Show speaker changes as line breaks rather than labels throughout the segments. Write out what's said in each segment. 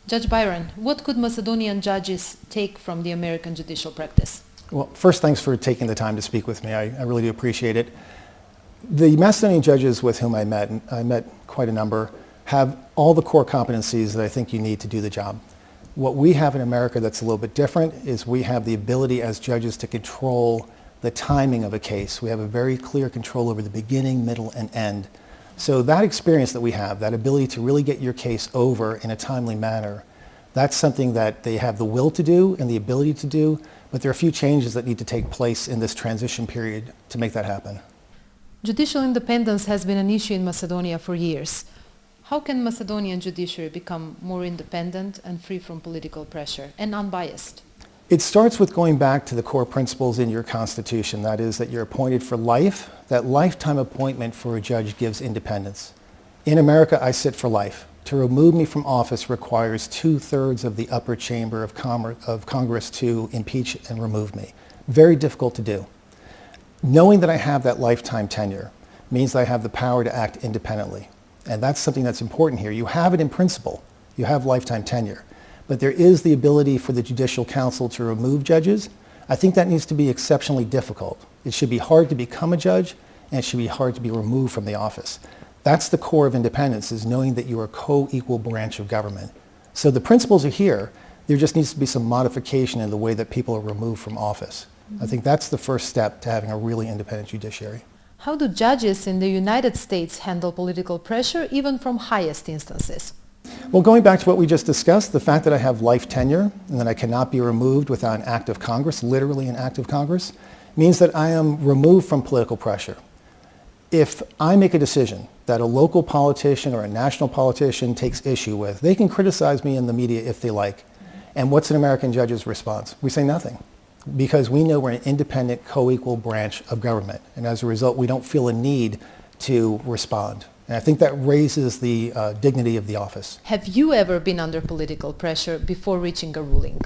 Judge Bajrон, what could Macedonian judges take from the American judicial practice?
Well, first, thanks for taking the time to speak with me. I really do appreciate it. The Macedonian judges with whom I met quite a number, have all the core competencies that I think you need to do the job. What we have in America that's a little bit different is we have the ability as judges to control the timing of a case. We have a very clear control over the beginning, middle, and end. So that experience that we have, that ability to really get your case over in a timely manner, that's something that they have the will to do and the ability to do, but there are a few changes that need to take place in this transition period to make that happen.
Judicial independence has been an issue in Macedonia for years. How can Macedonian judiciary become more independent and free from political pressure and unbiased?
It starts with going back to the core principles in your constitution. That is that you're appointed for life. That lifetime appointment for a judge gives independence. In America, I sit for life. To remove me from office requires 2/3 of the upper chamber of Congress to impeach and remove me. Very difficult to do. Knowing that I have that lifetime tenure means that I have the power to act independently. And that's something that's important here. You have it in principle. You have lifetime tenure. But there is the ability for the Judicial Council to remove judges. I think that needs to be exceptionally difficult. It should be hard to become a judge, and it should be hard to be removed from the office. That's the core of independence, is knowing that you are a co-equal branch of government. So the principles are here. There just needs to be some modification in the way that people are removed from office. I think that's the first step to having a really independent judiciary.
How do judges in the United States handle political pressure, even from highest instances?
Well, going back to what we just discussed, the fact that I have life tenure and that I cannot be removed without an act of Congress, literally an act of Congress, means that I am removed from political pressure. If I make a decision that a local politician or a national politician takes issue with, they can criticize me in the media if they like. And what's an American judge's response? We say nothing, because we know we're an independent, co-equal branch of government. And as a result, we don't feel a need to respond. And I think that raises the dignity of the office.
Have you ever been under political pressure before reaching a ruling?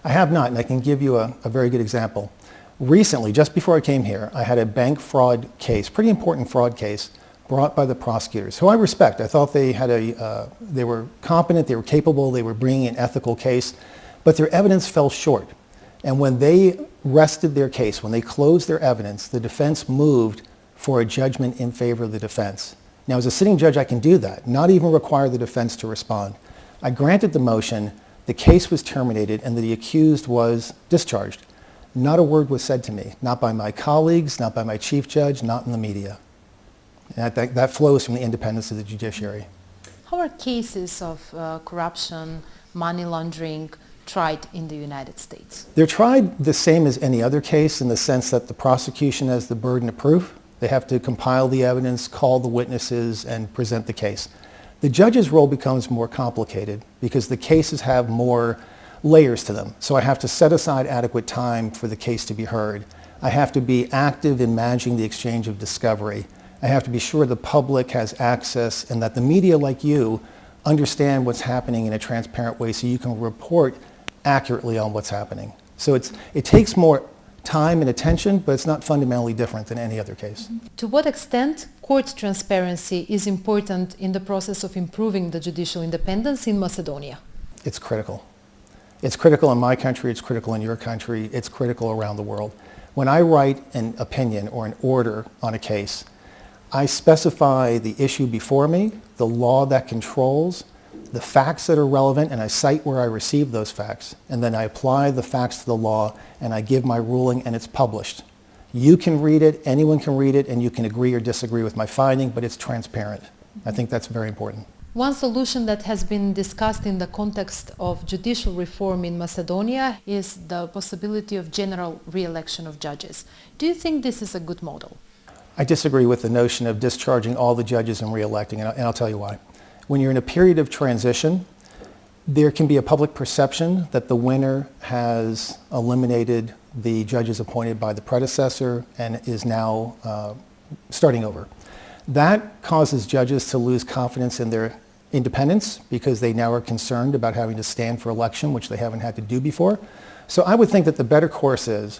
I have not, and I can give you a very good example. Recently, just before I came here, I had a bank fraud case, pretty important fraud case, brought by the prosecutors, who I respect. I thought they were competent, they were capable, they were bringing an ethical case, but their evidence fell short. And when they rested their case, when they closed their evidence, the defense moved for a judgment in favor of the defense. Now, as a sitting judge, I can do that, not even require the defense to respond. I granted the motion, the case was terminated, and the accused was discharged. Not a word was said to me, not by my colleagues, not by my chief judge, not in the media. And that flows from the independence of the judiciary.
How are cases of corruption, money laundering tried in the United States?
They're tried the same as any other case in the sense that the prosecution has the burden of proof. They have to compile the evidence, call the witnesses, and present the case. The judge's role becomes more complicated because the cases have more layers to them. So I have to set aside adequate time for the case to be heard. I have to be active in managing the exchange of discovery. I have to be sure the public has access and that the media like you understand what's happening in a transparent way so you can report accurately on what's happening. So it takes more time and attention, but it's not fundamentally different than any other case.
To what extent court transparency is important in the process of improving the judicial independence in Macedonia?
It's critical. It's critical in my country, it's critical in your country, it's critical around the world. When I write an opinion or an order on a case, I specify the issue before me, the law that controls, the facts that are relevant, and I cite where I received those facts. And then I apply the facts to the law, and I give my ruling, and it's published. You can read it, anyone can read it, and you can agree or disagree with my finding, but it's transparent. I think that's very important.
One solution that has been discussed in the context of judicial reform in Macedonia is the possibility of general re-election of judges. Do you think this is a good model?
I disagree with the notion of discharging all the judges and re-electing, and I'll tell you why. When you're in a period of transition, there can be a public perception that the winner has eliminated the judges appointed by the predecessor and is now starting over. That causes judges to lose confidence in their independence because they now are concerned about having to stand for election, which they haven't had to do before. So I would think that the better course is,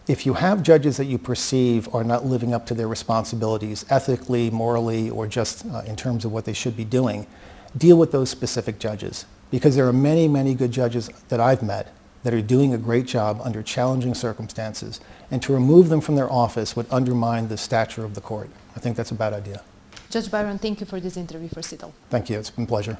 if you have judges that you perceive are not living up to their responsibilities ethically, morally, or just in terms of what they should be doing, deal with those specific judges. because there are many, many good judges that I've met that are doing a great job under challenging circumstances, and to remove them from their office would undermine the stature of the court. I think that's a bad idea.
Judge Bajrон, thank you for this interview for CITL.
Thank you. It's been a pleasure.